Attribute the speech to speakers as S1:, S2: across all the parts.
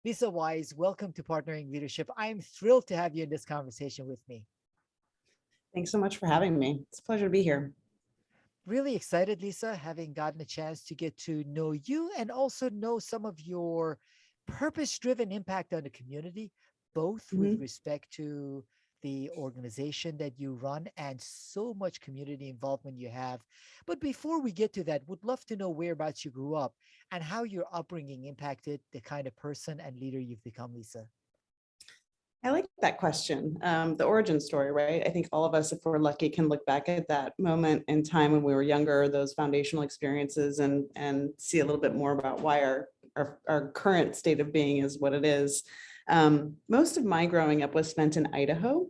S1: Lisa Wise, welcome to Partnering Leadership. I'm thrilled to have you in this conversation with me.
S2: Thanks so much for having me. It's a pleasure to be here.
S1: Really excited, Lisa, having gotten a chance to get to know you and also know some of your purpose driven impact on the community, both with
S2: Mhm.
S1: respect to the organization that you run and so much community involvement you have. But before we get to that, would love to know whereabouts you grew up and how your upbringing impacted the kind of person and leader you've become, Lisa.
S2: I like that question. The origin story, right? I think all of us, if we're lucky, can look back at that moment in time when we were younger, those foundational experiences, and see a little bit more about why our current state of being is what it is. Most of my growing up was spent in Idaho,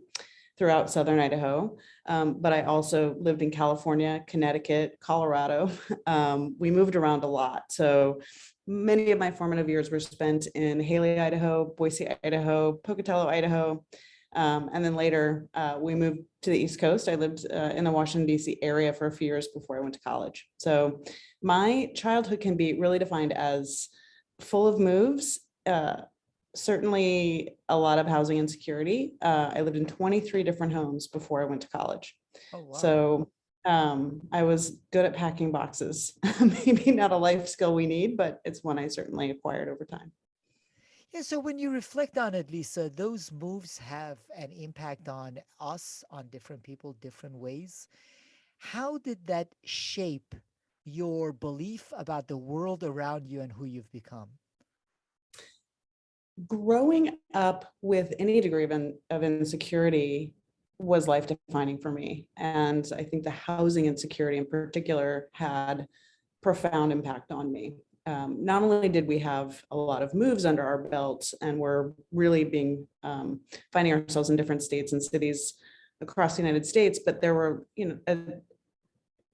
S2: throughout southern Idaho, but I also lived in California, Connecticut, Colorado. We moved around a lot, so many of my formative years were spent in Haley, Idaho, Boise, Idaho, Pocatello, Idaho. And then later, we moved to the East Coast. I lived in the Washington, D.C. area for a few years before I went to college. So my childhood can be really defined as full of moves, certainly a lot of housing insecurity. I lived in 23 different homes before I went to college.
S1: Oh, wow.
S2: So I was good at packing boxes. Maybe not a life skill we need, but it's one I certainly acquired over time.
S1: Yeah, so when you reflect on it, Lisa, those moves have an impact on us, on different people, different ways. How did that shape your belief about the world around you and who you've become?
S2: Growing up with any degree of insecurity was life defining for me. And I think the housing insecurity in particular had profound impact on me. Not only did we have a lot of moves under our belts and we're really being finding ourselves in different states and cities across the United States, but there were, in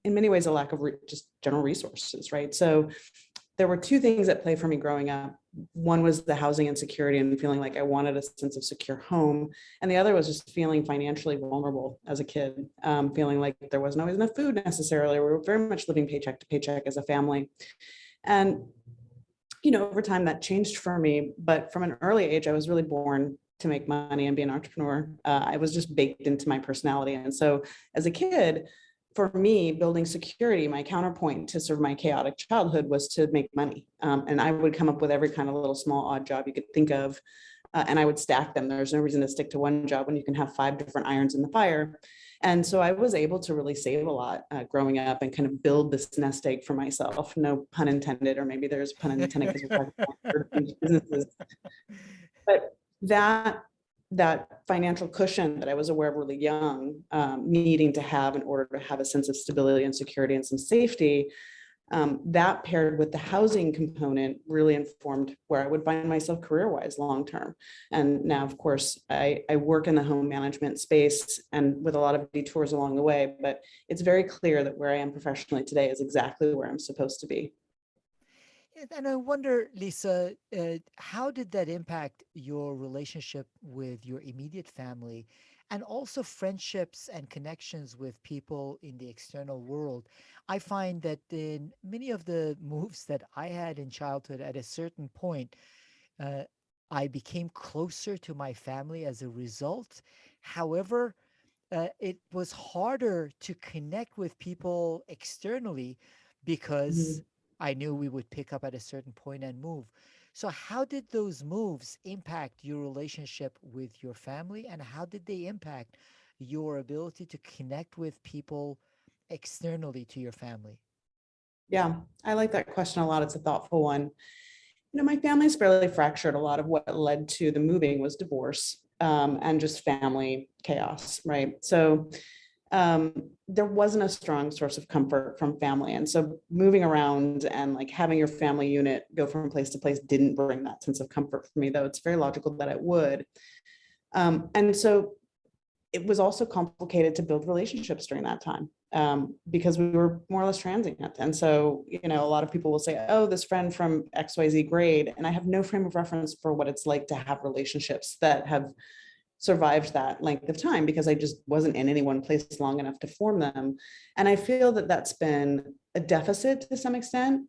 S2: many ways, a lack of just general resources, right? So there were two things at play for me growing up. One was the housing insecurity and feeling like I wanted a sense of secure home. And the other was just feeling financially vulnerable as a kid, feeling like there wasn't always enough food necessarily. We were very much living paycheck to paycheck as a family. And, over time that changed for me. But from an early age, I was really born to make money and be an entrepreneur. I was just baked into my personality. And so as a kid, for me, building security, my counterpoint to sort of my chaotic childhood was to make money. And I would come up with every kind of little small odd job you could think of. And I would stack them. There's no reason to stick to one job when you can have 5 different irons in the fire. And so I was able to really save a lot growing up and kind of build this nest egg for myself. No pun intended, or maybe there's pun intended because we're talking about businesses. But that financial cushion that I was aware of really young, needing to have in order to have a sense of stability and security and some safety, that paired with the housing component really informed where I would find myself career-wise long-term. And now, of course, I work in the home management space and with a lot of detours along the way, but it's very clear that where I am professionally today is exactly where I'm supposed to be.
S1: And I wonder, Lisa, how did that impact your relationship with your immediate family and also friendships and connections with people in the external world? I find that in many of the moves that I had in childhood, at a certain point, uh, I became closer to my family as a result. However, it was harder to connect with people externally because
S2: Mhm.
S1: I knew we would pick up at a certain point and move. So, how did those moves impact your relationship with your family, and how did they impact your ability to connect with people externally to your family?
S2: Yeah, I like that question a lot. It's a thoughtful one. My family's fairly fractured. A lot of what led to the moving was divorce, and just family chaos, right? So there wasn't a strong source of comfort from family. And so moving around and like having your family unit go from place to place didn't bring that sense of comfort for me, though it's very logical that it would. And so it was also complicated to build relationships during that time, because we were more or less transient. And so, a lot of people will say, oh, this friend from XYZ grade, and I have no frame of reference for what it's like to have relationships that have survived that length of time because I just wasn't in any one place long enough to form them. And I feel that that's been a deficit to some extent.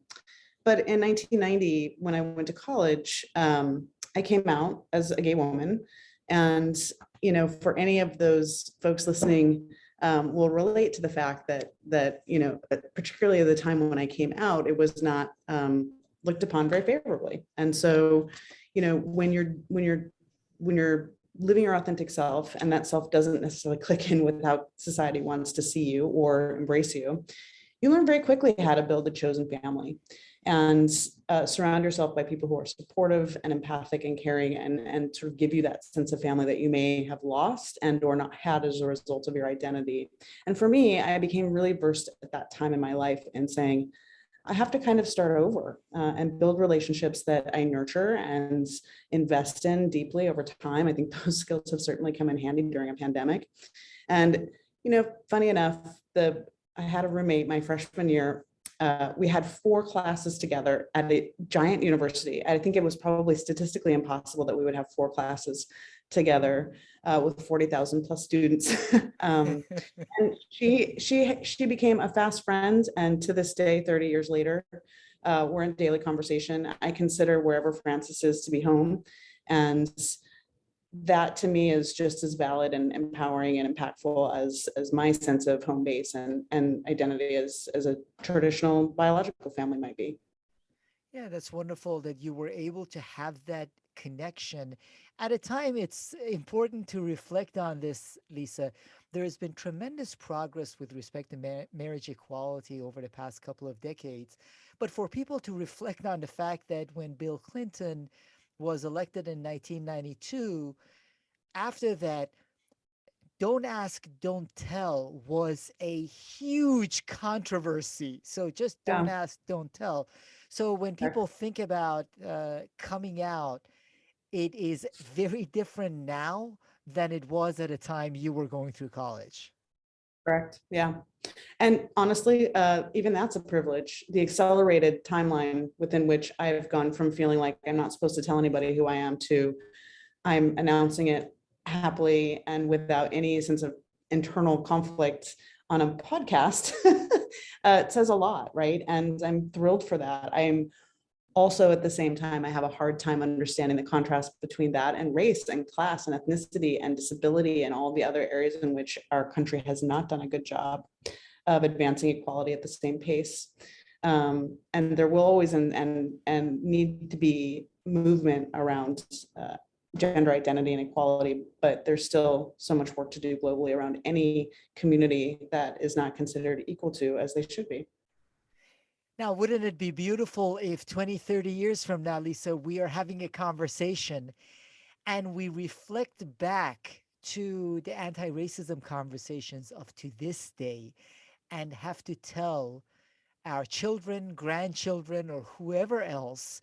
S2: But in 1990, when I went to college, I came out as a gay woman. And, for any of those folks listening, will relate to the fact that, particularly at the time when I came out, it was not looked upon very favorably. And so, when you're living your authentic self and that self doesn't necessarily click in with how society wants to see you or embrace you, you learn very quickly how to build a chosen family and surround yourself by people who are supportive and empathic and caring and sort of give you that sense of family that you may have lost and or not had as a result of your identity. And for me, I became really versed at that time in my life in saying, I have to kind of start over and build relationships that I nurture and invest in deeply over time. I think those skills have certainly come in handy during a pandemic. And, funny enough, I had a roommate my freshman year. We had 4 classes together at a giant university. I think it was probably statistically impossible that we would have 4 classes together with 40,000 plus students. And she became a fast friend, and to this day, 30 years later, we're in daily conversation. I consider wherever Francis is to be home, and that to me is just as valid and empowering and impactful as my sense of home base and identity as a traditional biological family might be.
S1: Yeah, that's wonderful that you were able to have that connection. At a time, it's important to reflect on this, Lisa. There has been tremendous progress with respect to marriage equality over the past couple of decades. But for people to reflect on the fact that when Bill Clinton was elected in 1992, after that, don't ask, don't tell was a huge controversy. So just don't
S2: Yeah.
S1: ask, don't tell. So when people think about coming out, it is very different now than it was at a time you were going through college.
S2: Correct. Yeah. And honestly, even that's a privilege. The accelerated timeline within which I've gone from feeling like I'm not supposed to tell anybody who I am to I'm announcing it happily and without any sense of internal conflict on a podcast, it says a lot, right? And I'm thrilled for that. I'm also at the same time, I have a hard time understanding the contrast between that and race and class and ethnicity and disability and all the other areas in which our country has not done a good job of advancing equality at the same pace. And there will always and need to be movement around gender identity and equality, but there's still so much work to do globally around any community that is not considered equal to as they should be.
S1: Now, wouldn't it be beautiful if 20, 30 years from now, Lisa, we are having a conversation and we reflect back to the anti-racism conversations of to this day and have to tell our children, grandchildren, or whoever else,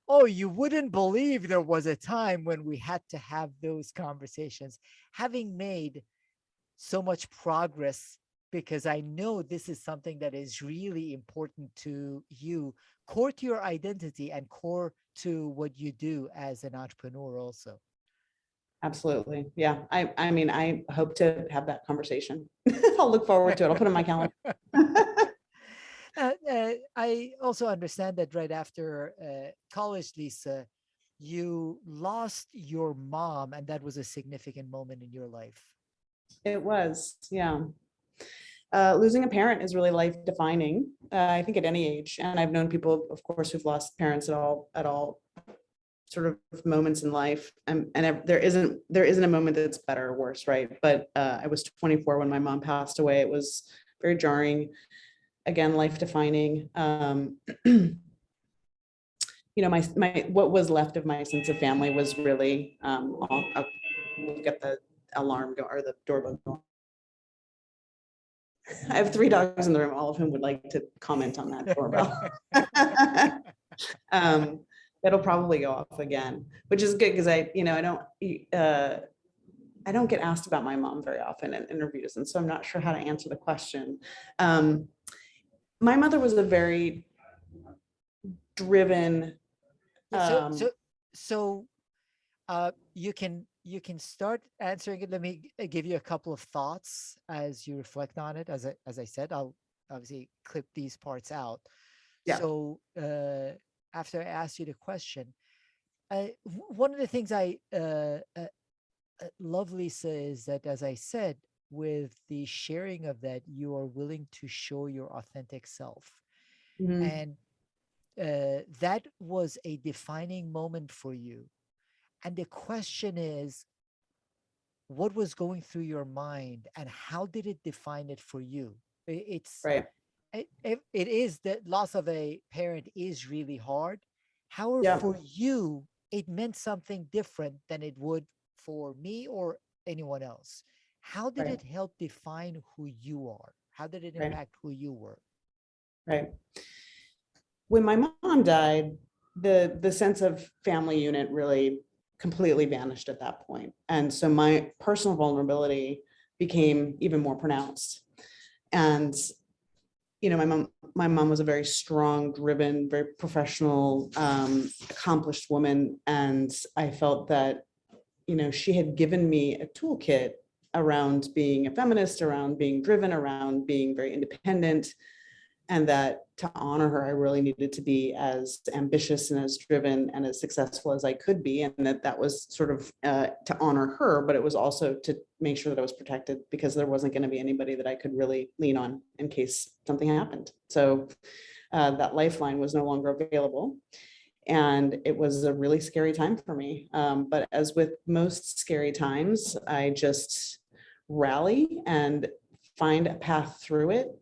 S1: oh, you wouldn't believe there was a time when we had to have those conversations, having made so much progress, because I know this is something that is really important to you, core to your identity and core to what you do as an entrepreneur also.
S2: Absolutely. Yeah. I mean, I hope to have that conversation. I'll look forward to it. I'll put it in my calendar.
S1: I also understand that right after college, Lisa, you lost your mom, and that was a significant moment in your life.
S2: It was, yeah. Losing a parent is really life defining. I think at any age, and I've known people, of course, who've lost parents at all sort of moments in life, and there isn't a moment that's better or worse, right? But I was 24 when my mom passed away. It was very jarring. Again, life defining. My what was left of my sense of family was really we'll get the alarm go or the doorbell going. I have 3 dogs in the room, all of whom would like to comment on that doorbell. um, It'll probably go off again, which is good because I don't get asked about my mom very often in interviews, and so I'm not sure how to answer the question. My mother was a very driven.
S1: Yeah, so you can start answering it. Let me give you a couple of thoughts as you reflect on it. As I said, I'll obviously clip these parts out.
S2: Yeah.
S1: So after I ask you the question, One of the things I love, Lisa, is that, as I said, with the sharing of that, you are willing to show your authentic self.
S2: Mhm.
S1: And that was a defining moment for you. And the question is, what was going through your mind and how did it define it for you? It's
S2: Right.
S1: it is that loss of a parent is really hard. However,
S2: Yeah.
S1: for you, it meant something different than it would for me or anyone else. How did
S2: Right.
S1: it help define who you are? How did it
S2: Right.
S1: impact who you were?
S2: Right. When my mom died, the sense of family unit really completely vanished at that point. And so my personal vulnerability became even more pronounced. And my mom was a very strong, driven, very professional, accomplished woman. And I felt that, she had given me a toolkit around being a feminist, around being driven, around being very independent, and that to honor her, I really needed to be as ambitious and as driven and as successful as I could be, and that was sort of to honor her, but it was also to make sure that I was protected because there wasn't going to be anybody that I could really lean on in case something happened. So that lifeline was no longer available. And it was a really scary time for me. But as with most scary times, I just rally and find a path through it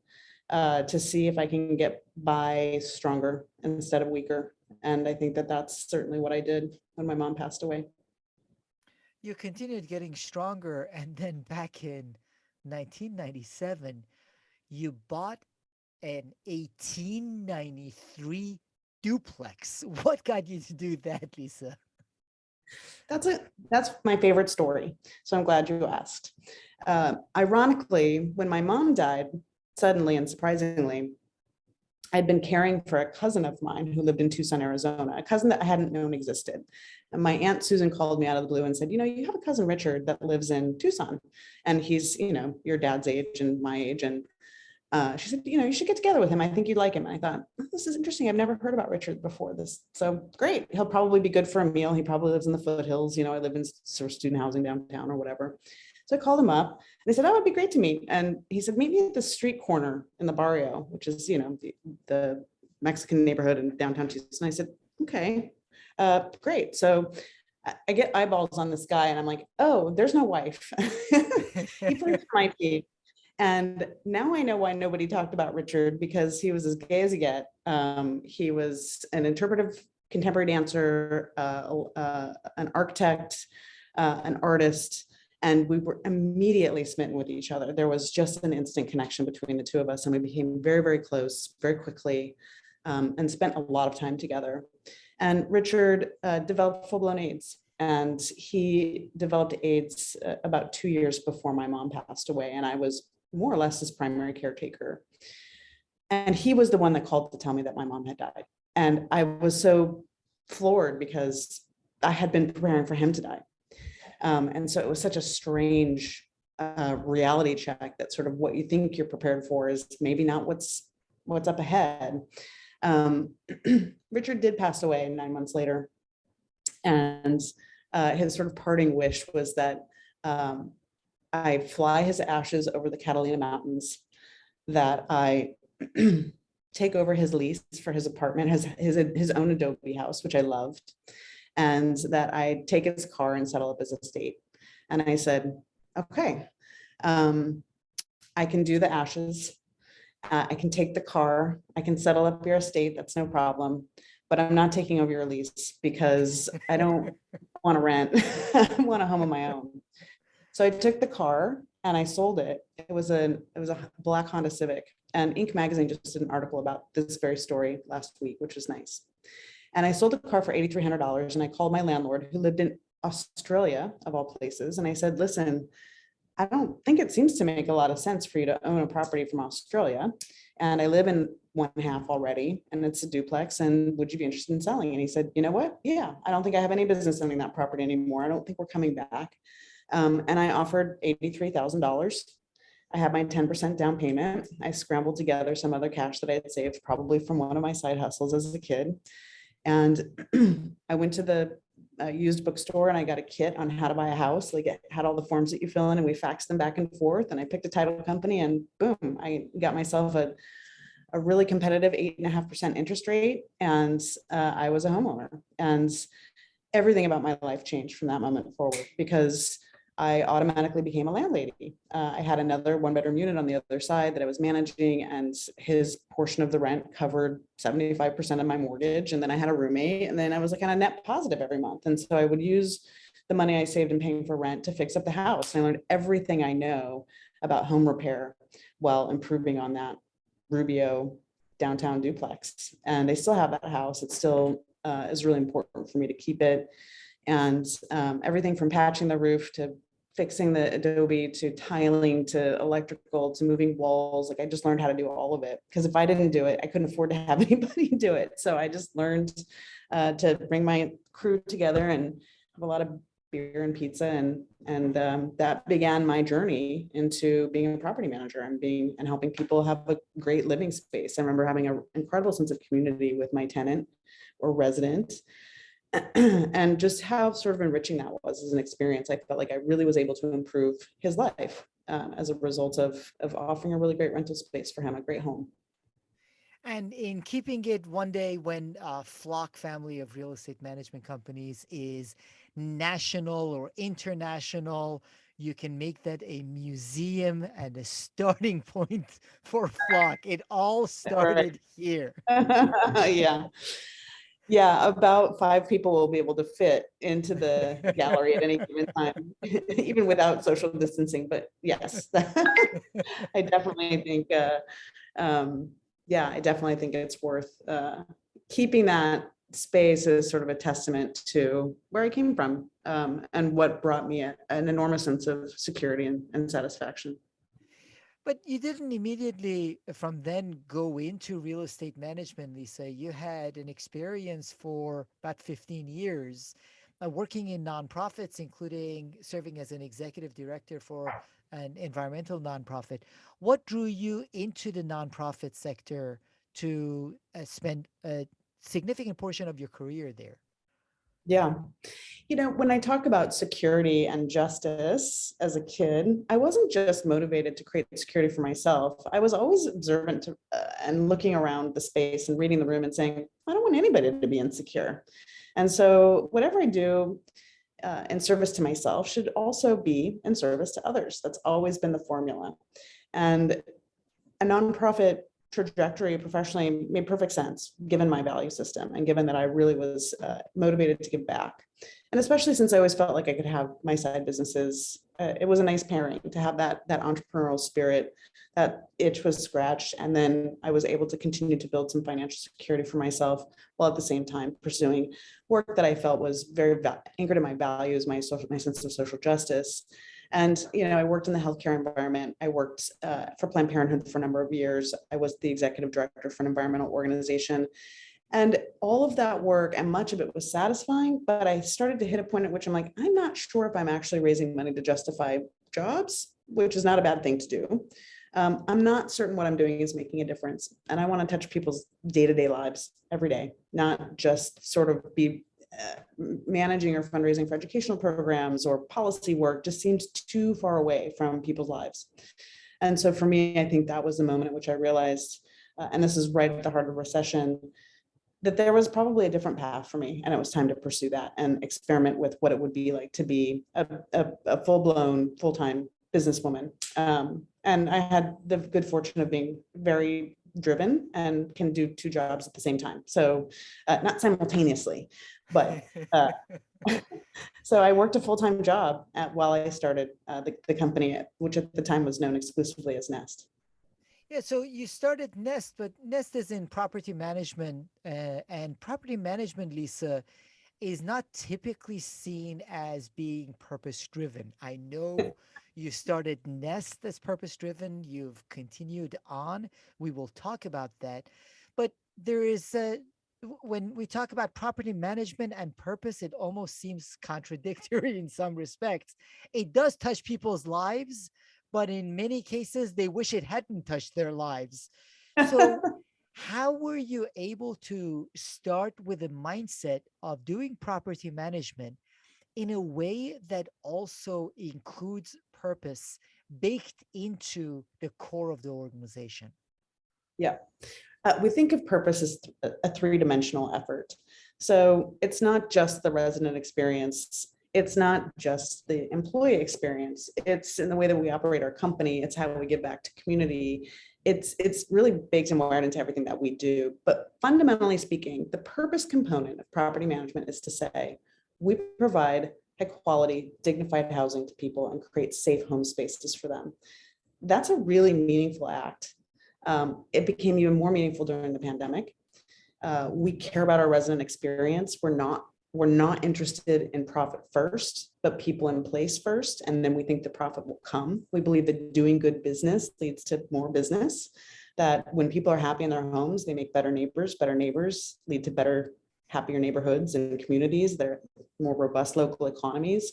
S2: to see if I can get by stronger instead of weaker. And I think that that's certainly what I did when my mom passed away.
S1: You continued getting stronger, and then back in 1997, you bought an 1893 duplex. What got you to do that, Lisa?
S2: That's it. That's my favorite story. So I'm glad you asked. Ironically, when my mom died, suddenly and surprisingly, I'd been caring for a cousin of mine who lived in Tucson, Arizona, a cousin that I hadn't known existed. And my Aunt Susan called me out of the blue and said, you have a cousin Richard that lives in Tucson. And he's, your dad's age and my age. And she said, you should get together with him. I think you'd like him. And I thought, oh, this is interesting. I've never heard about Richard before this. So great. He'll probably be good for a meal. He probably lives in the foothills. I live in sort of student housing downtown or whatever. So I called him up and I said, oh, it'd be great to meet. And he said, meet me at the street corner in the barrio, which is, the Mexican neighborhood in downtown Tucson. And I said, okay, great. So I get eyeballs on this guy and I'm like, oh, there's no wife. He plays for my team. And now I know why nobody talked about Richard, because he was as gay as he get. He was an interpretive contemporary dancer, an architect, an artist, and we were immediately smitten with each other. There was just an instant connection between the two of us, and we became very, very close very quickly, and spent a lot of time together. And Richard developed full-blown AIDS. And he developed AIDS about 2 years before my mom passed away. And I was more or less his primary caretaker. And he was the one that called to tell me that my mom had died. And I was so floored because I had been preparing for him to die. And so it was such a strange reality check that sort of what you think you're prepared for is maybe not what's up ahead. Richard did pass away 9 months later. And his sort of parting wish was that I fly his ashes over the Catalina Mountains, that I take over his lease for his apartment, his own adobe house, which I loved, and that I take his car and settle up his estate. And I said, okay, I can do the ashes. I can take the car. I can settle up your estate. That's no problem. But I'm not taking over your lease because I don't want to rent. I want a home of my own. So I took the car and I sold it. It was a black Honda Civic, and Inc. magazine just did an article about this very story last week, which was nice. And I sold the car for $8,300. And I called my landlord, who lived in Australia of all places. And I said, listen, I don't think it seems to make a lot of sense for you to own a property from Australia. And I live in one half already, and it's a duplex. And would you be interested in selling? And he said, you know what? Yeah, I don't think I have any business owning that property anymore. I don't think we're coming back. And I offered $83,000. I had my 10% down payment. I scrambled together some other cash that I had saved, probably from one of my side hustles as a kid. And I went to used bookstore, and I got a kit on how to buy a house. Like it had all the forms that you fill in, and we faxed them back and forth. And I picked a title company, and boom, I got myself a really competitive 8.5% interest rate, and I was a homeowner. And everything about my life changed from that moment forward because I automatically became a landlady. I had another one-bedroom unit on the other side that I was managing, and his portion of the rent covered 75% of my mortgage. And then I had a roommate, and then I was like kind of net positive every month. And so I would use the money I saved in paying for rent to fix up the house. And I learned everything I know about home repair while improving on that Rubio downtown duplex. And I still have that house. It still is really important for me to keep it. And everything from patching the roof to fixing the adobe to tiling to electrical to moving walls. Like I just learned how to do all of it, because if I didn't do it, I couldn't afford to have anybody do it. So I just learned to bring my crew together and have a lot of beer and pizza, and that began my journey into being a property manager and helping people have a great living space. I remember having an incredible sense of community with my tenant or resident, and just how sort of enriching that was as an experience. I felt like I really was able to improve his life as a result of offering a really great rental space for him, a great home.
S1: And in keeping it, one day when Flock family of real estate management companies is national or international, you can make that a museum and a starting point for Flock. It all
S2: Right.
S1: started here.
S2: Yeah. Yeah, about 5 people will be able to fit into the gallery at any given time, even without social distancing. But yes, I definitely think, yeah, I definitely think it's worth keeping that space as sort of a testament to where I came from, and what brought me an enormous sense of security and satisfaction.
S1: But you didn't immediately from then go into real estate management, Lisa. You had an experience for about 15 years working in nonprofits, including serving as an executive director for an environmental nonprofit. What drew you into the nonprofit sector to spend a significant portion of your career there?
S2: Yeah. When I talk about security and justice as a kid, I wasn't just motivated to create security for myself. I was always observant to, and looking around the space and reading the room and saying, I don't want anybody to be insecure. And so, whatever I do in service to myself should also be in service to others. That's always been the formula. And a nonprofit trajectory professionally made perfect sense given my value system and given that I really was motivated to give back. And especially since I always felt like I could have my side businesses, it was a nice pairing to have that entrepreneurial spirit. That itch was scratched, and then I was able to continue to build some financial security for myself while at the same time pursuing work that I felt was very anchored in my values, my sense of social justice. And, I worked in the healthcare environment. I worked for Planned Parenthood for a number of years. I was the executive director for an environmental organization. And all of that work and much of it was satisfying, but I started to hit a point at which I'm like, I'm not sure if I'm actually raising money to justify jobs, which is not a bad thing to do. I'm not certain what I'm doing is making a difference. And I want to touch people's day-to-day lives every day, not just sort of be managing or fundraising for educational programs or policy work. Just seems too far away from people's lives. And so for me, I think that was the moment at which I realized, and this is right at the heart of recession, that there was probably a different path for me, and it was time to pursue that and experiment with what it would be like to be a full-blown, full-time businesswoman. And I had the good fortune of being very driven and can do 2 jobs at the same time. So not simultaneously, but so I worked a full-time job while I started the company, which at the time was known exclusively as Nest.
S1: Yeah, so you started Nest, but Nest is in property management, and property management, Lisa, is not typically seen as being purpose driven. I know you started Nest as purpose driven, you've continued on. We will talk about that. But there is when we talk about property management and purpose, it almost seems contradictory in some respects. It does touch people's lives, but in many cases, they wish it hadn't touched their lives. So How were you able to start with a mindset of doing property management in a way that also includes purpose baked into the core of the organization?
S2: Yeah. We think of purpose as a three-dimensional effort. So it's not just the resident experience. It's not just the employee experience. It's in the way that we operate our company. It's how we give back to community. It's really baked and wired into everything that we do. But fundamentally speaking, the purpose component of property management is to say, we provide high quality, dignified housing to people and create safe home spaces for them. That's a really meaningful act. It became even more meaningful during the pandemic. We care about our resident experience. We're not interested in profit first, but people in place first, and then we think the profit will come. We believe that doing good business leads to more business, that when people are happy in their homes, they make better neighbors lead to better, happier neighborhoods and communities. They're more robust local economies.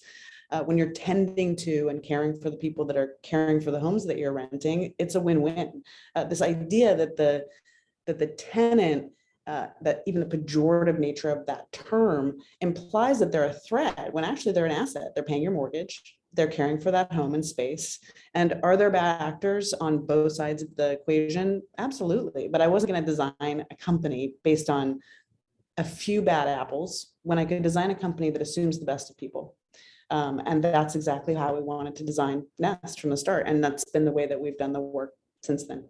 S2: When you're tending to and caring for the people that are caring for the homes that you're renting, it's a win-win. This idea that the tenant, that even the pejorative nature of that term implies that they're a threat, when actually they're an asset. They're paying your mortgage, they're caring for that home and space. And are there bad actors on both sides of the equation? Absolutely. But I wasn't going to design a company based on a few bad apples when I could design a company that assumes the best of people. And that's exactly how we wanted to design Nest from the start. And that's been the way that we've done the work since then.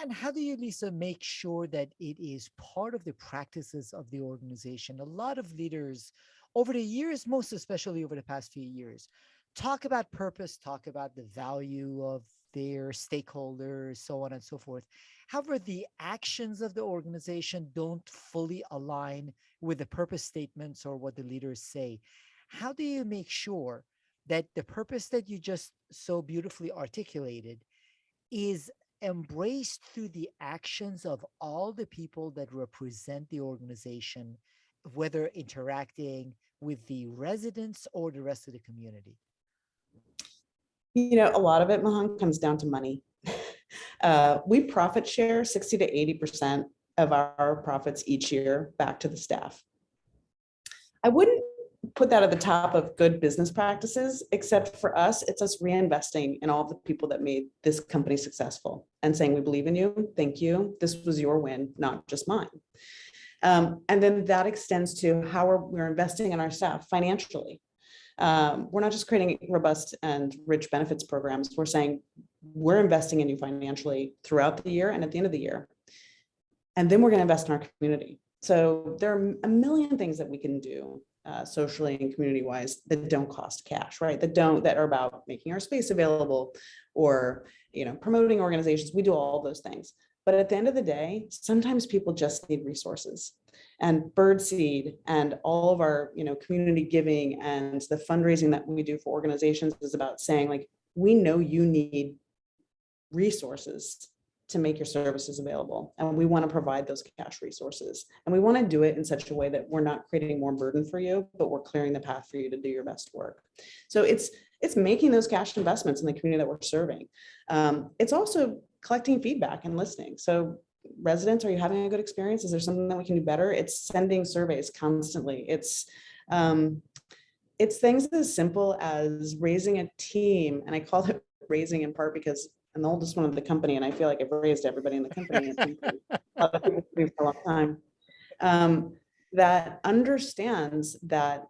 S1: And how do you, Lisa, make sure that it is part of the practices of the organization? A lot of leaders over the years, most especially over the past few years, talk about purpose, talk about the value of their stakeholders, so on and so forth. However, the actions of the organization don't fully align with the purpose statements or what the leaders say. How do you make sure that the purpose that you just so beautifully articulated is embraced through the actions of all the people that represent the organization, whether interacting with the residents or the rest of the community?
S2: A lot of it, Mahan, comes down to money. We profit share 60 to 80% of our profits each year back to the staff. I wouldn't put that at the top of good business practices, except for us, it's us reinvesting in all the people that made this company successful and saying, we believe in you. Thank you. This was your win, not just mine. And then that extends to how we're investing in our staff financially. We're not just creating robust and rich benefits programs. We're saying we're investing in you financially throughout the year and at the end of the year. And then we're going to invest in our community. So there are a million things that we can do socially and community wise that don't cost cash, right? That are about making our space available or, promoting organizations. We do all those things. But at the end of the day, sometimes people just need resources. And Birdseed and all of our, community giving and the fundraising that we do for organizations is about saying, like, we know you need resources to make your services available. And we want to provide those cash resources. And we want to do it in such a way that we're not creating more burden for you, but we're clearing the path for you to do your best work. So it's making those cash investments in the community that we're serving. It's also collecting feedback and listening. So residents, are you having a good experience? Is there something that we can do better? It's sending surveys constantly. It's things as simple as raising a team. And I call it raising in part because I'm the oldest one of the company, and I feel like I've raised everybody in the company. A lot of people for a long time. That understands that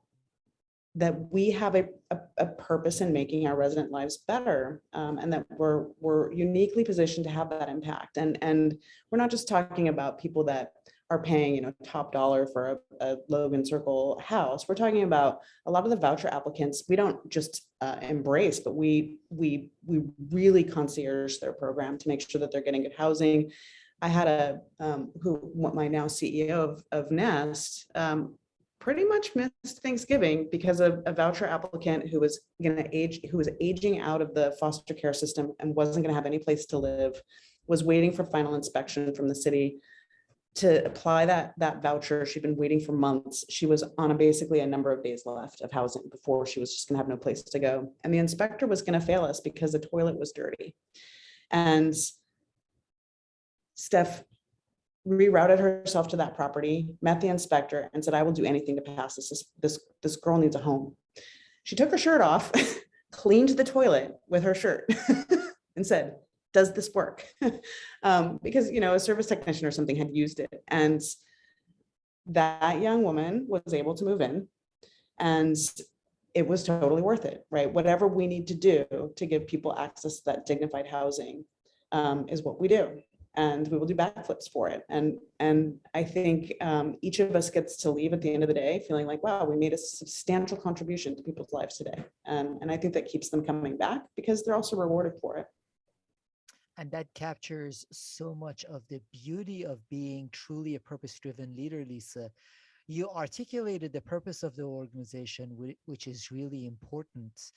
S2: we have a purpose in making our resident lives better, and that we're uniquely positioned to have that impact. And we're not just talking about people that are paying, top dollar for a Logan Circle house. We're talking about a lot of the voucher applicants. We don't just embrace, but we really concierge their program to make sure that they're getting good housing. I had my now CEO of Nest, pretty much missed Thanksgiving because of a voucher applicant who was aging out of the foster care system and wasn't going to have any place to live, was waiting for final inspection from the city to apply that voucher. She'd been waiting for months. She was on basically a number of days left of housing before she was just going to have no place to go. And the inspector was going to fail us because the toilet was dirty. And Steph, rerouted herself to that property, met the inspector, and said, I will do anything to pass this girl needs a home. She took her shirt off, cleaned the toilet with her shirt and said, does this work? Because, a service technician or something had used it. And that young woman was able to move in, and it was totally worth it, right? Whatever we need to do to give people access to that dignified housing is what we do. And we will do backflips for it. And I think each of us gets to leave at the end of the day feeling like, wow, we made a substantial contribution to people's lives today. And I think that keeps them coming back because they're also rewarded for it.
S1: And that captures so much of the beauty of being truly a purpose-driven leader, Lisa. You articulated the purpose of the organization, which is really important.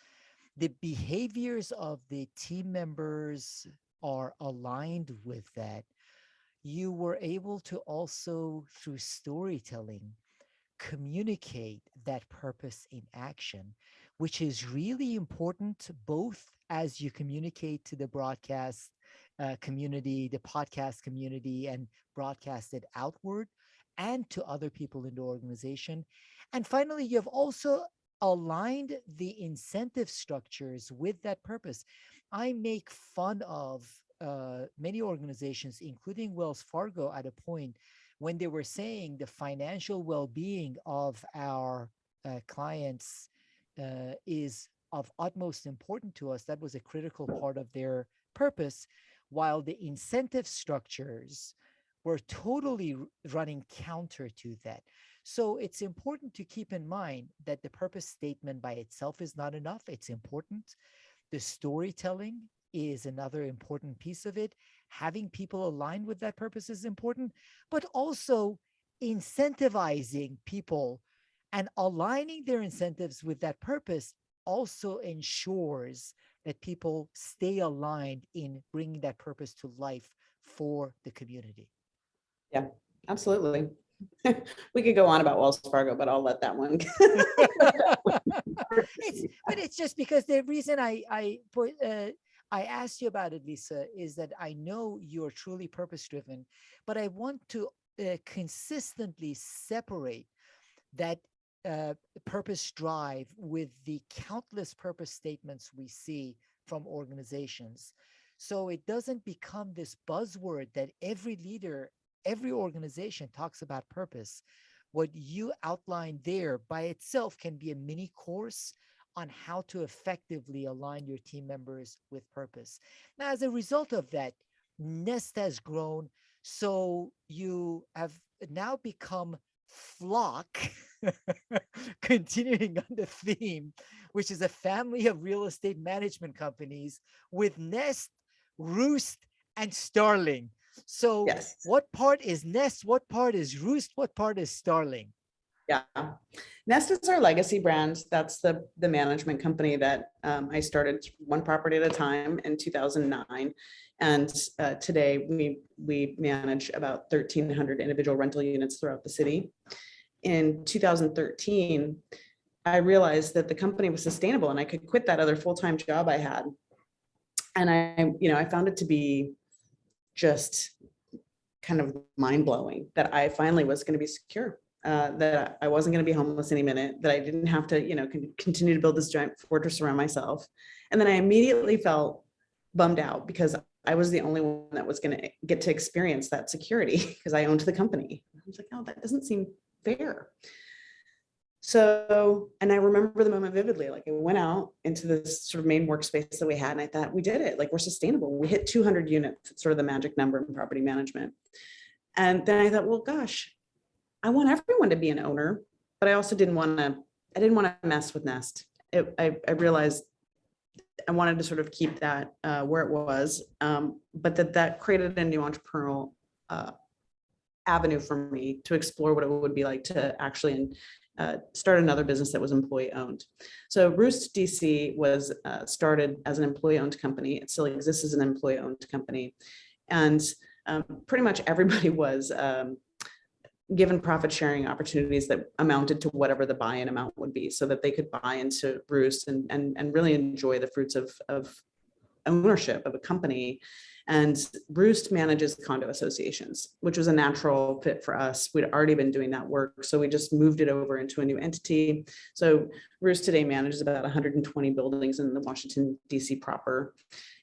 S1: The behaviors of the team members are aligned with that. You were able to also, through storytelling, communicate that purpose in action, which is really important both as you communicate to the broadcast community, the podcast community, and broadcast it outward and to other people in the organization. And finally, you have also aligned the incentive structures with that purpose. I make fun of many organizations, including Wells Fargo, at a point when they were saying the financial well-being of our clients is of utmost importance to us. That was a critical part of their purpose, while the incentive structures were totally running counter to that. So it's important to keep in mind that the purpose statement by itself is not enough. It's important. The storytelling is another important piece of it. Having people aligned with that purpose is important, but also incentivizing people and aligning their incentives with that purpose also ensures that people stay aligned in bringing that purpose to life for the community.
S2: Yeah, absolutely. We could go on about Wells Fargo, but I'll let that one.
S1: It's just because the reason I asked you about it, Lisa, is that I know you're truly purpose driven, but I want to consistently separate that purpose drive with the countless purpose statements we see from organizations. So it doesn't become this buzzword that every leader, every organization talks about purpose. What you outlined there by itself can be a mini course on how to effectively align your team members with purpose. Now, as a result of that, Nest has grown. So you have now become Flock, continuing on the theme, which is a family of real estate management companies with Nest, Roost, and Starling. So,
S2: Yes.
S1: what part is Nest? What part is Roost? What part is Starling?
S2: Yeah. Nest is our legacy brand. That's the management company that I started one property at a time in 2009. And today we manage about 1,300 individual rental units throughout the city. In 2013, I realized that the company was sustainable and I could quit that other full-time job I had. And I found it to be just kind of mind-blowing that I finally was going to be secure. That I wasn't going to be homeless any minute, that I didn't have to, continue to build this giant fortress around myself. And then I immediately felt bummed out because I was the only one that was going to get to experience that security because I owned the company. I was like, oh, that doesn't seem fair. So, and I remember the moment vividly, like I went out into this sort of main workspace that we had, and I thought, we did it. Like, we're sustainable. We hit 200 units, it's sort of the magic number in property management. And then I thought, well, gosh, I want everyone to be an owner, but I also didn't want to mess with Nest. I realized I wanted to sort of keep that where it was, but that created a new entrepreneurial avenue for me to explore what it would be like to actually start another business that was employee owned. So Roost DC was started as an employee owned company. It still exists as an employee owned company. And pretty much everybody was given profit sharing opportunities that amounted to whatever the buy-in amount would be so that they could buy into Roost and really enjoy the fruits of ownership of a company. And Roost manages condo associations, which was a natural fit for us. We'd already been doing that work, so we just moved it over into a new entity. So Roost today manages about 120 buildings in the Washington, D.C. proper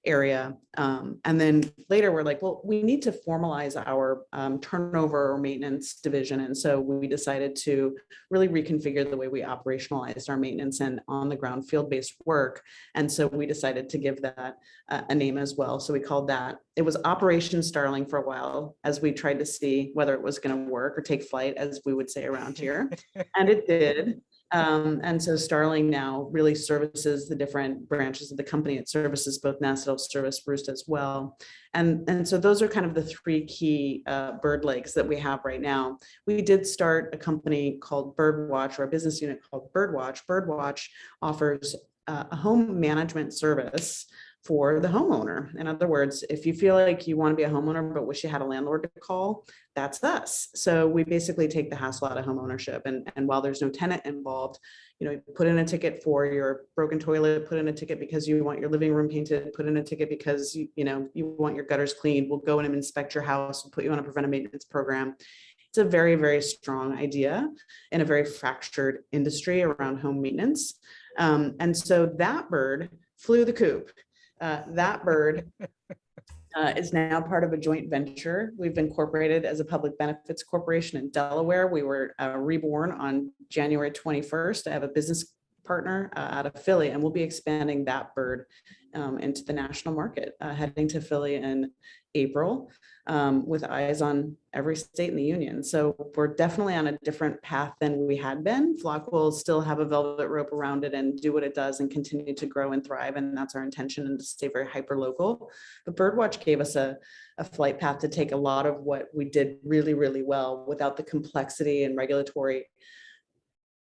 S2: area. And then later we're like, well, we need to formalize our turnover or maintenance division. And so we decided to really reconfigure the way we operationalized our maintenance and on the ground field-based work. And so we decided to give that a name as well. So we called that, it was Operation Starling for a while, as we tried to see whether it was going to work or take flight, as we would say around here. And it did. And so Starling now really services the different branches of the company. It services both NASA, it'll service Roost as well. And so those are kind of the three key bird legs that we have right now. We did start a company called Birdwatch, or a business unit called Birdwatch. Birdwatch offers a home management service for the homeowner. In other words, if you feel like you want to be a homeowner but wish you had a landlord to call, that's us. So we basically take the hassle out of home ownership. And while there's no tenant involved, you put in a ticket for your broken toilet, put in a ticket because you want your living room painted, put in a ticket because you want your gutters cleaned. We'll go in and inspect your house, we'll put you on a preventive maintenance program. It's a very, very strong idea in a very fractured industry around home maintenance. And so that bird flew the coop. That bird is now part of a joint venture. We've incorporated as a public benefits corporation in Delaware. We were reborn on January 21st. I have a business partner out of Philly, and we'll be expanding that bird into the national market, heading to Philly in April, with eyes on every state in the union. So we're definitely on a different path than we had been. Flock will still have a velvet rope around it and do what it does and continue to grow and thrive. And that's our intention, and to stay very hyper local. But Birdwatch gave us a flight path to take a lot of what we did really, really well without the complexity and regulatory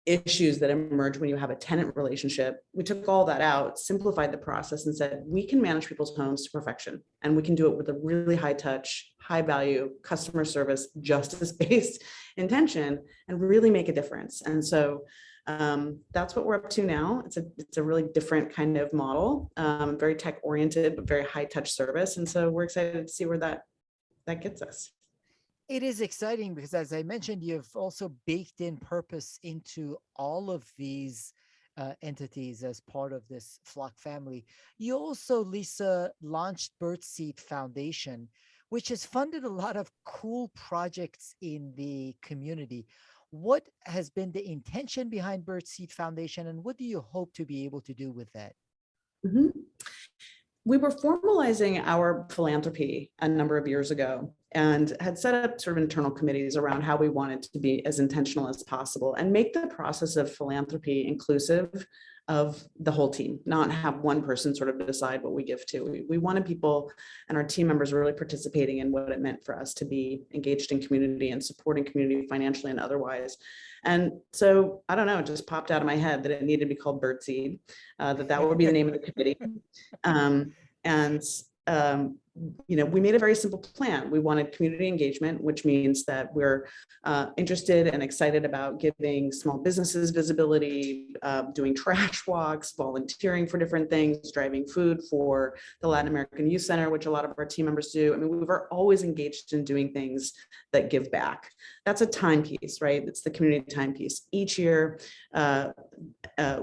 S2: issues that emerge when you have a tenant relationship. We took all that out, simplified the process, and said, we can manage people's homes to perfection. And we can do it with a really high touch, high value customer service, justice-based intention, and really make a difference. And so that's what we're up to now. It's a really different kind of model, very tech oriented, but very high touch service. And so we're excited to see where that gets us.
S1: It is exciting because, as I mentioned, you've also baked in purpose into all of these entities as part of this Flock family. You also, Lisa, launched Birdseed Foundation, which has funded a lot of cool projects in the community. What has been the intention behind Birdseed Foundation, and what do you hope to be able to do with that?
S2: Mm-hmm. We were formalizing our philanthropy a number of years ago and had set up sort of internal committees around how we wanted to be as intentional as possible and make the process of philanthropy inclusive of the whole team, not have one person sort of decide what we give to. We wanted people and our team members really participating in what it meant for us to be engaged in community and supporting community financially and otherwise. And so, I don't know, it just popped out of my head that it needed to be called Birdseed, that would be the name of the committee. We made a very simple plan. We wanted community engagement, which means that we're interested and excited about giving small businesses visibility, doing trash walks, volunteering for different things, driving food for the Latin American Youth Center, which a lot of our team members do. I mean, we were always engaged in doing things that give back. That's a timepiece, right? It's the community timepiece. Each year,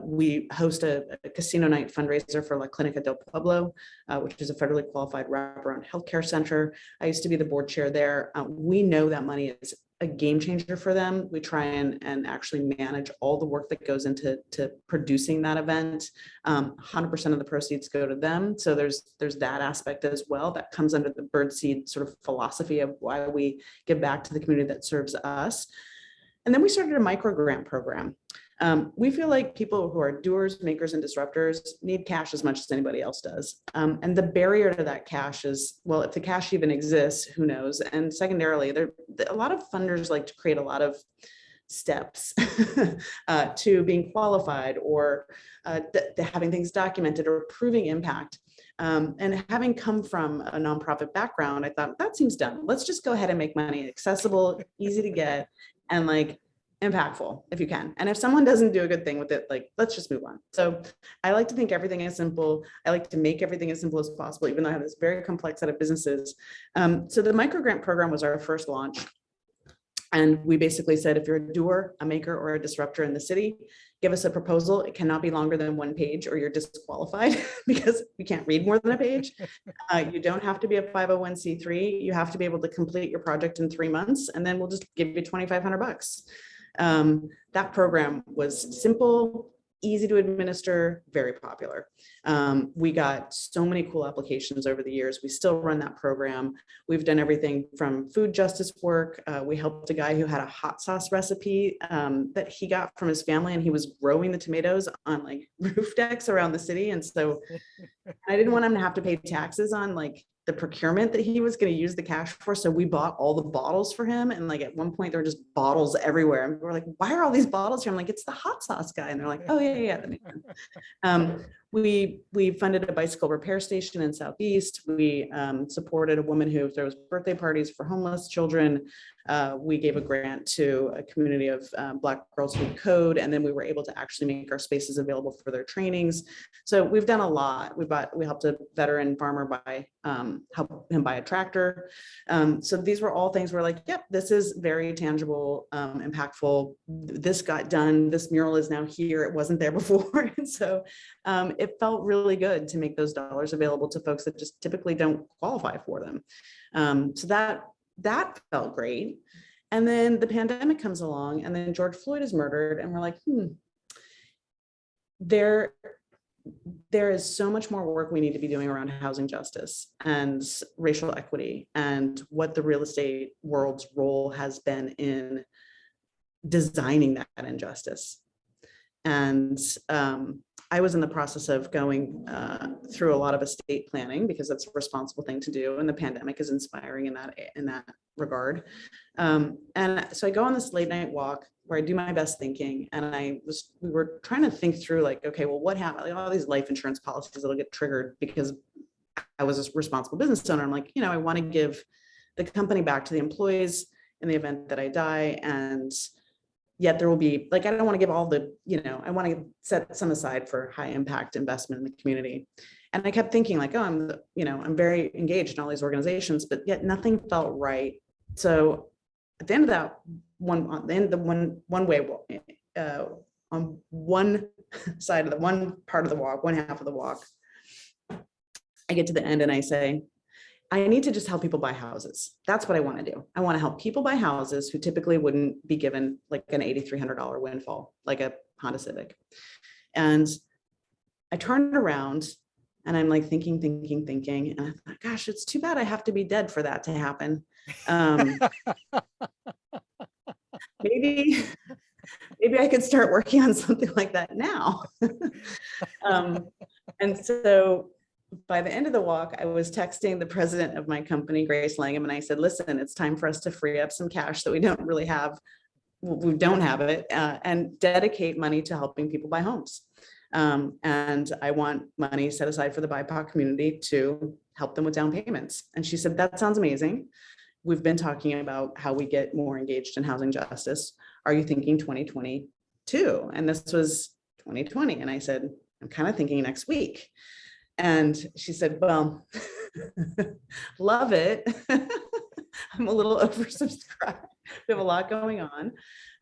S2: we host a casino night fundraiser for La Clinica del Pueblo, which is a federally qualified wraparound healthcare center. I used to be the board chair there. We know that money is a game changer for them. We try and actually manage all the work that goes into producing that event. 100% of the proceeds go to them. So there's that aspect as well that comes under the Birdseed sort of philosophy of why we give back to the community that serves us. And then we started a micro grant program. We feel like people who are doers, makers, and disruptors need cash as much as anybody else does. And the barrier to that cash is, well, if the cash even exists, who knows? And secondarily, a lot of funders like to create a lot of steps to being qualified or having things documented or proving impact. And having come from a nonprofit background, I thought that seems dumb. Let's just go ahead and make money accessible, easy to get, and impactful if you can. And if someone doesn't do a good thing with it, like, let's just move on. So I like to think everything is simple. I like to make everything as simple as possible, even though I have this very complex set of businesses. So the micro grant program was our first launch. And we basically said, if you're a doer, a maker, or a disruptor in the city, give us a proposal. It cannot be longer than 1 page or you're disqualified because we can't read more than a page. You don't have to be a 501c3. You have to be able to complete your project in 3 months, and then we'll just give you $2,500. That program was simple, easy to administer, very popular. We got so many cool applications over the years. We still run that program. We've done everything from food justice work. We helped a guy who had a hot sauce recipe that he got from his family, and he was growing the tomatoes on like roof decks around the city. And so I didn't want him to have to pay taxes on like the procurement that he was going to use the cash for. So we bought all the bottles for him. And like at one point, there were just bottles everywhere. And we're like, why are all these bottles here? I'm like, it's the hot sauce guy. And they're like, oh, yeah. That makes sense. We funded a bicycle repair station in Southeast. We supported a woman who throws birthday parties for homeless children. We gave a grant to a community of Black girls who code, and then we were able to actually make our spaces available for their trainings. So we've done a lot. We helped a veteran farmer help him buy a tractor. So these were all things where like, yep, this is very tangible, impactful. This got done. This mural is now here. It wasn't there before. And so it felt really good to make those dollars available to folks that just typically don't qualify for them. So that felt great. And then the pandemic comes along, and then George Floyd is murdered, and we're like, there is so much more work we need to be doing around housing justice and racial equity, and what the real estate world's role has been in designing that injustice. And I was in the process of going through a lot of estate planning because that's a responsible thing to do, and the pandemic is inspiring in that regard. And so I go on this late night walk where I do my best thinking, and we were trying to think through like, okay, well, what happened? Like all these life insurance policies that'll get triggered because I was a responsible business owner. I'm like, I want to give the company back to the employees in the event that I die, and yet there will be like, I don't want to give all the, I want to set some aside for high impact investment in the community. And I kept thinking like, oh, I'm very engaged in all these organizations, but yet nothing felt right. So at the end of that on one side of the one part of the walk, one half of the walk, I get to the end and I say, I need to just help people buy houses. That's what I want to do. I want to help people buy houses who typically wouldn't be given like an $8,300 windfall, like a Honda Civic. And I turned around and I'm like thinking. And I thought, gosh, it's too bad I have to be dead for that to happen. Maybe I could start working on something like that now. And so by the end of the walk, I was texting the president of my company, Grace Langham, and I said, listen, it's time for us to free up some cash that we don't really have. We don't have it, and dedicate money to helping people buy homes. And I want money set aside for the BIPOC community to help them with down payments. And she said, that sounds amazing. We've been talking about how we get more engaged in housing justice. Are you thinking 2022? And this was 2020. And I said, I'm kind of thinking next week. And she said, well, love it. I'm a little oversubscribed. We have a lot going on.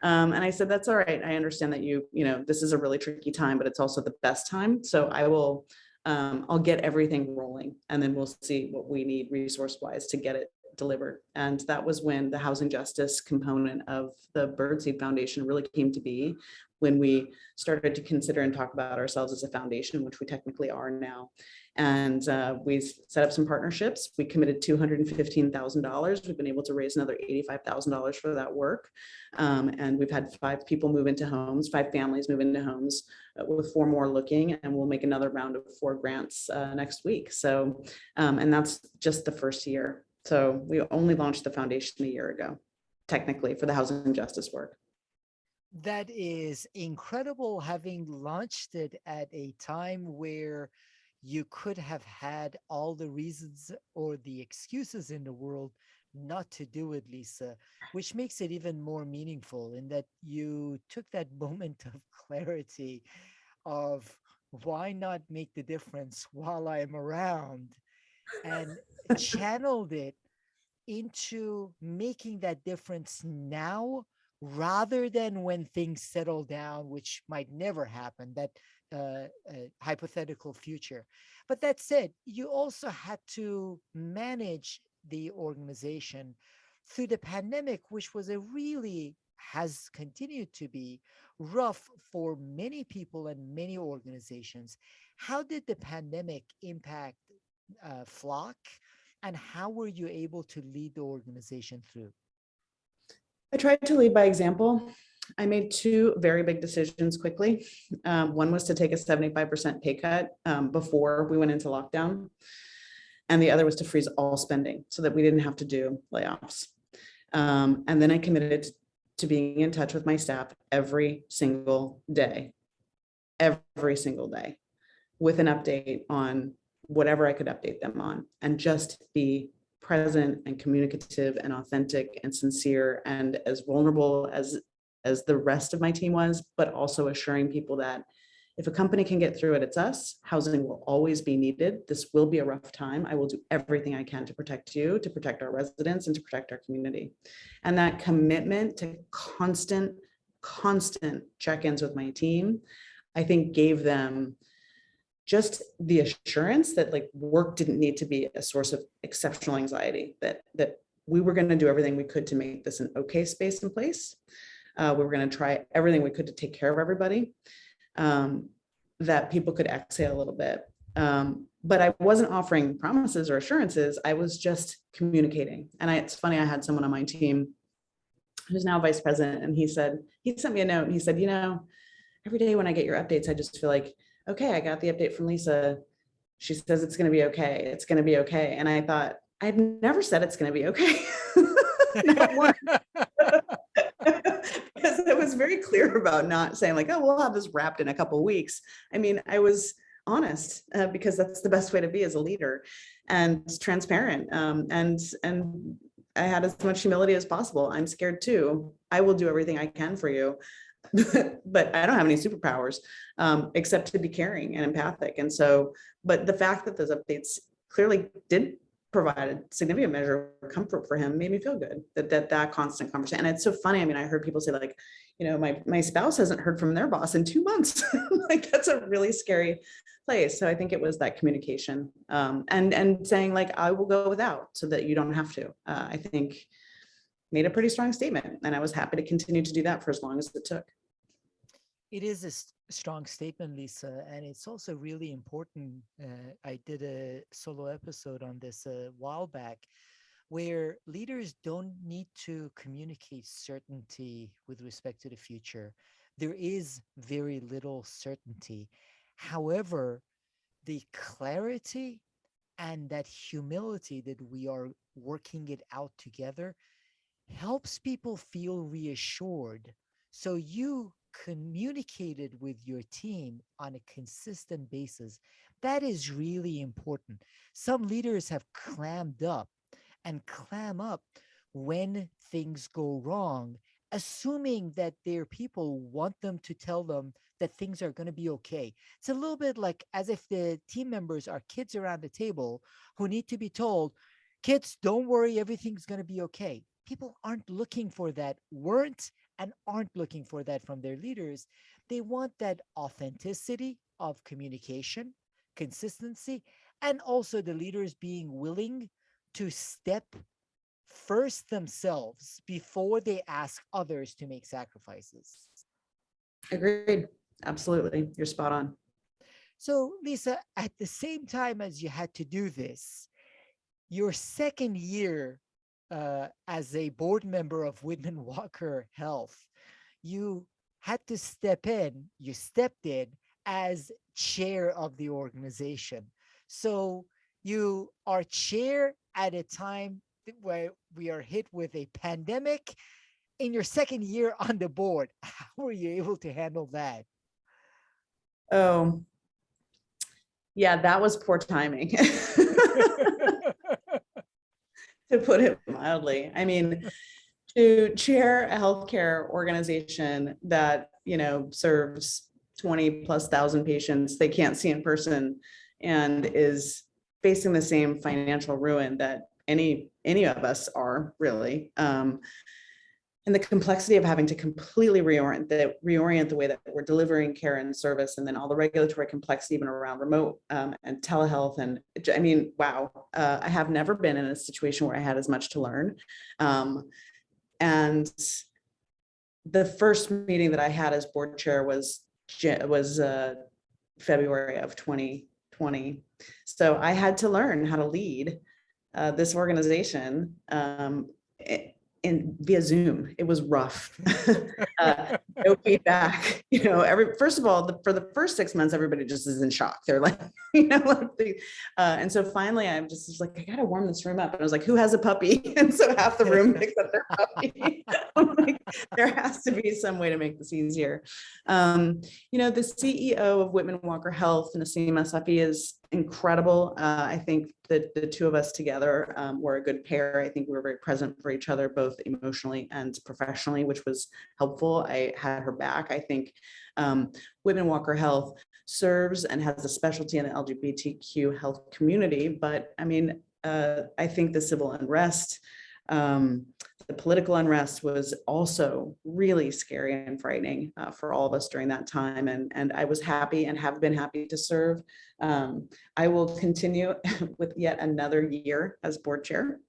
S2: And I said, that's all right. I understand that this is a really tricky time, but it's also the best time. So I will, I'll get everything rolling, and then we'll see what we need resource-wise to get it delivered. And that was when the housing justice component of the Birdseed Foundation really came to be, when we started to consider and talk about ourselves as a foundation, which we technically are now. And we set up some partnerships. We committed $215,000. We've been able to raise another $85,000 for that work. And we've had 5 people move into homes, 5 families move into homes, with 4 more looking, and we'll make another round of 4 grants next week. So, and that's just the first year. So we only launched the foundation a year ago, technically, for the housing justice work.
S1: That is incredible, having launched it at a time where you could have had all the reasons or the excuses in the world not to do it, Lisa, which makes it even more meaningful in that you took that moment of clarity of why not make the difference while I'm around and channeled it into making that difference now rather than when things settle down, which might never happen, that hypothetical future. But that said, you also had to manage the organization through the pandemic, which was a really has continued to be rough for many people and many organizations. How did the pandemic impact Flock, and how were you able to lead the organization through?
S2: I tried to lead by example. I made two very big decisions quickly. One was to take a 75% pay cut before we went into lockdown. And the other was to freeze all spending so that we didn't have to do layoffs. And then I committed to being in touch with my staff every single day, with an update on whatever I could update them on, and just be present and communicative and authentic and sincere and as vulnerable as the rest of my team was, but also assuring people that if a company can get through it, it's us. Housing will always be needed. This will be a rough time. I will do everything I can to protect you, to protect our residents, and to protect our community. And that commitment to constant check-ins with my team, I think gave them just the assurance that like work didn't need to be a source of exceptional anxiety, that we were going to do everything we could to make this an okay space and place. We were going to try everything we could to take care of everybody, that people could exhale a little bit. But I wasn't offering promises or assurances. I was just communicating. And it's funny, I had someone on my team who's now vice president, and he sent me a note and he said, every day when I get your updates, I just feel like, okay, I got the update from Lisa. She says it's going to be okay. It's going to be okay. And I thought, I've never said it's going to be okay. Not once. Because I was very clear about not saying like, oh, we'll have this wrapped in a couple of weeks. I mean, I was honest because that's the best way to be as a leader, and transparent. And I had as much humility as possible. I'm scared too. I will do everything I can for you. But I don't have any superpowers except to be caring and empathic. And so, but the fact that those updates clearly did provide a significant measure of comfort for him made me feel good, that constant conversation. And it's so funny. I mean, I heard people say like, my spouse hasn't heard from their boss in 2 months. Like, that's a really scary place. So I think it was that communication and saying like, I will go without so that you don't have to, I think made a pretty strong statement. And I was happy to continue to do that for as long as it took.
S1: It is a strong statement, Lisa, and it's also really important. I did a solo episode on this a while back, where leaders don't need to communicate certainty with respect to the future. There is very little certainty. However, the clarity and that humility that we are working it out together helps people feel reassured. So you communicated with your team on a consistent basis. That is really important. Some leaders have clammed up and clam up when things go wrong, assuming that their people want them to tell them that things are going to be okay. It's a little bit like as if the team members are kids around the table who need to be told, kids, don't worry, everything's going to be okay. People aren't looking for that, weren't and aren't looking for that from their leaders. They want that authenticity of communication, consistency, and also the leaders being willing to step first themselves before they ask others to make sacrifices.
S2: Agreed. Absolutely. You're spot on.
S1: So, Lisa, at the same time as you had to do this, your second year as a board member of Whitman Walker Health, you had to step in, you stepped in as chair of the organization. So you are chair at a time where we are hit with a pandemic in your second year on the board. How were you able to handle that?
S2: Oh, yeah, that was poor timing. to put it mildly. I mean, to chair a healthcare organization that, serves 20 plus thousand patients they can't see in person and is facing the same financial ruin that any of us are really. And the complexity of having to completely reorient the way that we're delivering care and service, and then all the regulatory complexity even around remote and telehealth. And I mean, wow, I have never been in a situation where I had as much to learn. And the first meeting that I had as board chair was February of 2020. So I had to learn how to lead this organization in via Zoom. It was rough. No feedback. First of all, for the first 6 months, everybody just is in shock. They're like, and so finally, I'm just like, I gotta warm this room up. And I was like, who has a puppy? And so half the room picks up their puppy. I'm like, there has to be some way to make this easier. The CEO of Whitman Walker Health, Nasima Safi, is incredible. I think that the two of us together were a good pair. I think we were very present for each other, both emotionally and professionally, which was helpful. I had her back. I think Whitman Walker Health serves and has a specialty in the LGBTQ health community. But I mean, I think the civil unrest, the political unrest was also really scary and frightening for all of us during that time. And I was happy and have been happy to serve. I will continue with yet another year as board chair.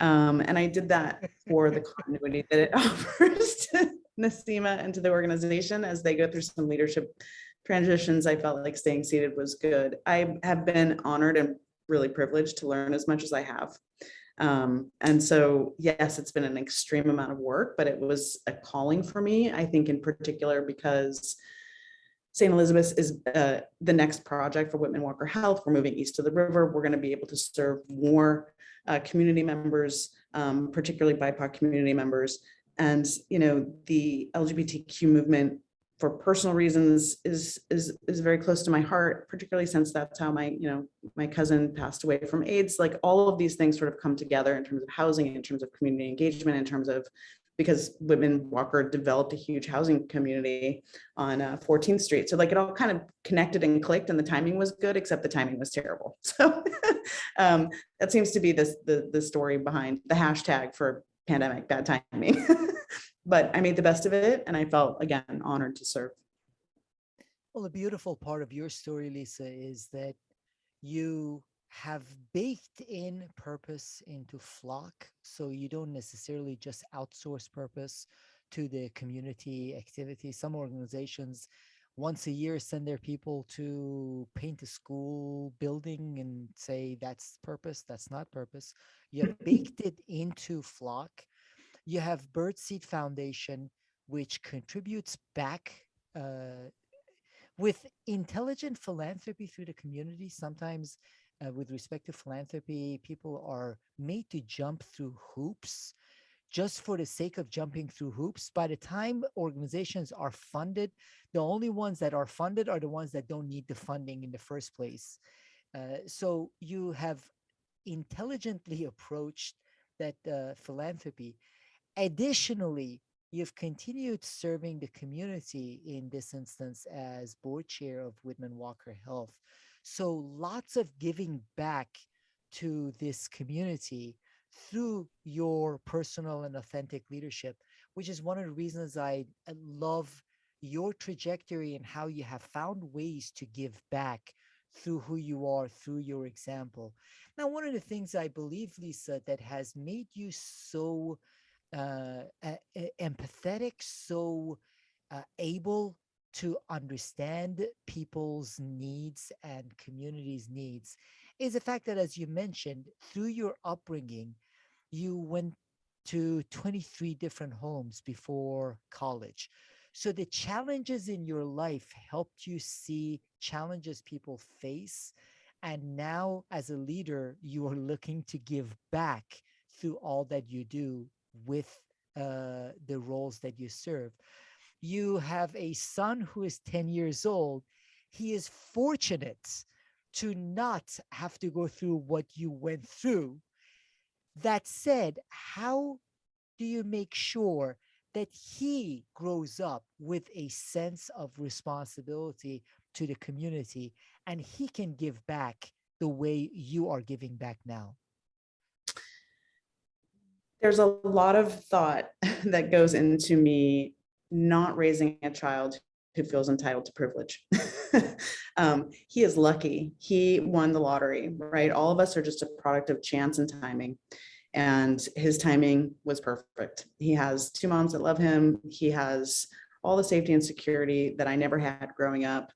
S2: And I did that for the continuity that it offers to Nasima and to the organization as they go through some leadership transitions. I felt like staying seated was good. I have been honored and really privileged to learn as much as I have. And so, yes, it's been an extreme amount of work, but it was a calling for me, I think, in particular, because St. Elizabeth's is the next project for Whitman Walker Health. We're moving east of the river. We're going to be able to serve more community members, particularly BIPOC community members. And, the LGBTQ movement, for personal reasons, is very close to my heart, particularly since that's how my cousin passed away from AIDS. Like, all of these things sort of come together in terms of housing, in terms of community engagement, in terms of, because Whitman Walker developed a huge housing community on 14th Street. So like, it all kind of connected and clicked, and the timing was good, except the timing was terrible. So that seems to be the story behind the hashtag for pandemic, bad timing. But I made the best of it, and I felt, again, honored to serve.
S1: Well, the beautiful part of your story, Lisa, is that you have baked in purpose into Flock. So you don't necessarily just outsource purpose to the community activity. Some organizations once a year send their people to paint a school building and say that's purpose, that's not purpose. You have baked it into Flock. You have Birdseed Foundation, which contributes back with intelligent philanthropy through the community. Sometimes, with respect to philanthropy, people are made to jump through hoops just for the sake of jumping through hoops. By the time organizations are funded, the only ones that are funded are the ones that don't need the funding in the first place. So you have intelligently approached that philanthropy. Additionally, you've continued serving the community in this instance as board chair of Whitman Walker Health. So lots of giving back to this community through your personal and authentic leadership, which is one of the reasons I love your trajectory and how you have found ways to give back through who you are, through your example. Now, one of the things I believe, Lisa, that has made you so empathetic, so able to understand people's needs and communities' needs, is the fact that, as you mentioned, through your upbringing, you went to 23 different homes before college. So the challenges in your life helped you see challenges people face. And now, as a leader, you are looking to give back through all that you do with the roles that you serve. You have a son who is 10 years old. He is fortunate to not have to go through what you went through. That said, how do you make sure that he grows up with a sense of responsibility to the community and he can give back the way you are giving back now?
S2: There's a lot of thought that goes into me not raising a child who feels entitled to privilege. He is lucky. He won the lottery, right? All of us are just a product of chance and timing. And his timing was perfect. He has two moms that love him. He has all the safety and security that I never had growing up.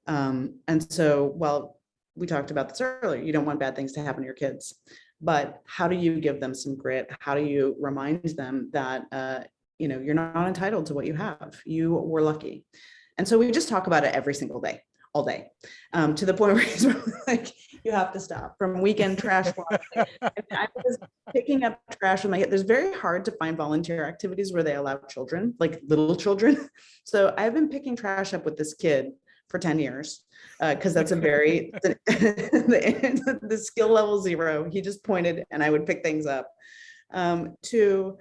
S2: And so, well, we talked about this earlier. You don't want bad things to happen to your kids, but how do you give them some grit? How do you remind them that you're not entitled to what you have? You were lucky. And so we just talk about it every single day, all day, to the point where he's like, you have to stop. From weekend trash washing. And I was picking up trash with my kid. There's very hard to find volunteer activities where they allow children, like little children. So I've been picking trash up with this kid for 10 years because that's a very the skill level zero. He just pointed and I would pick things up. To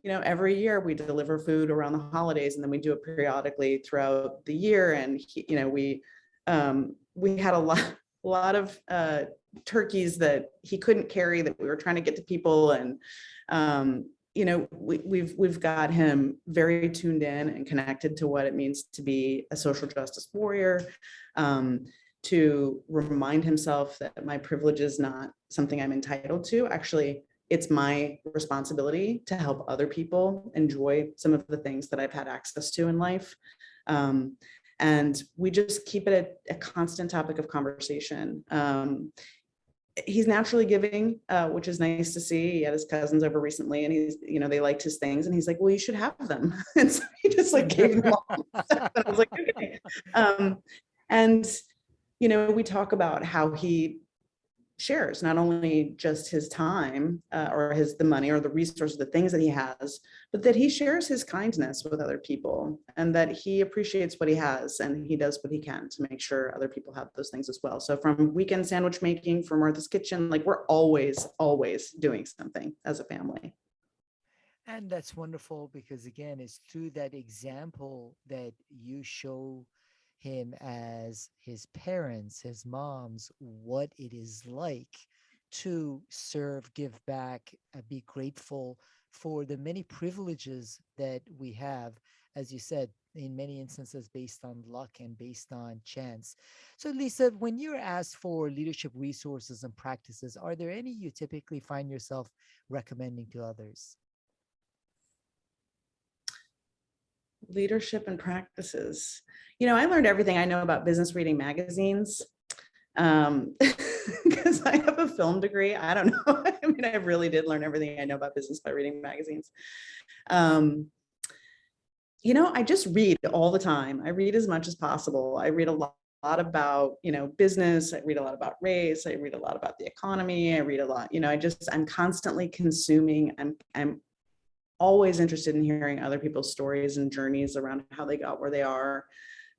S2: every year we deliver food around the holidays, and then we do it periodically throughout the year. And we had a lot of turkeys that he couldn't carry that we were trying to get to people, and we've got him very tuned in and connected to what it means to be a social justice warrior, to remind himself that my privilege is not something I'm entitled to. Actually, it's my responsibility to help other people enjoy some of the things that I've had access to in life. And we just keep it a constant topic of conversation. He's naturally giving, which is nice to see. He had his cousins over recently, and they liked his things, and he's like, well, you should have them. And so he just like gave them all stuff. And I was like, okay. And we talk about how he shares not only just his time or the money or the resources, the things that he has, but that he shares his kindness with other people, and that he appreciates what he has, and he does what he can to make sure other people have those things as well. So from weekend sandwich making for Martha's Kitchen, like we're always doing something as a family.
S1: And that's wonderful because, again, it's through that example that you show him as his parents, his moms, what it is like to serve, give back, be grateful for the many privileges that we have, as you said, in many instances based on luck and based on chance. So, Lisa, when you're asked for leadership resources and practices, are there any you typically find yourself recommending to others?
S2: Leadership and practices. I learned everything I know about business reading magazines, because I have a film degree. I don't know. I mean, I really did learn everything I know about business by reading magazines. I just read all the time. I read as much as possible. I read a lot about business. I read a lot about race. I read a lot about the economy. I read a lot. I'm constantly consuming. I'm always interested in hearing other people's stories and journeys around how they got where they are.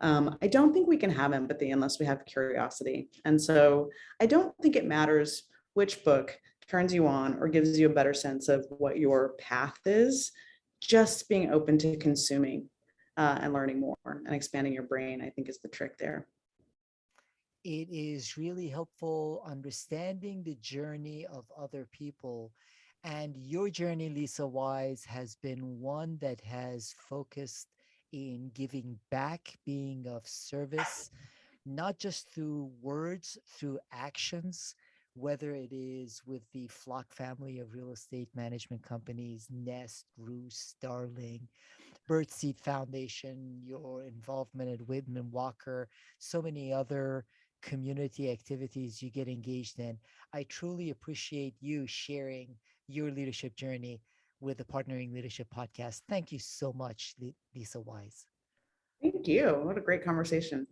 S2: I don't think we can have empathy unless we have curiosity. And so I don't think it matters which book turns you on or gives you a better sense of what your path is. Just being open to consuming and learning more and expanding your brain, I think, is the trick there.
S1: It is really helpful understanding the journey of other people. And your journey, Lisa Wise, has been one that has focused in giving back, being of service, not just through words, through actions, whether it is with the Flock family of real estate management companies, Nest, Roost, Starling, Birdseed Foundation, your involvement at Whitman Walker, so many other community activities you get engaged in. I truly appreciate you sharing your leadership journey with the Partnering Leadership Podcast. Thank you so much, Lisa Wise.
S2: Thank you. What a great conversation.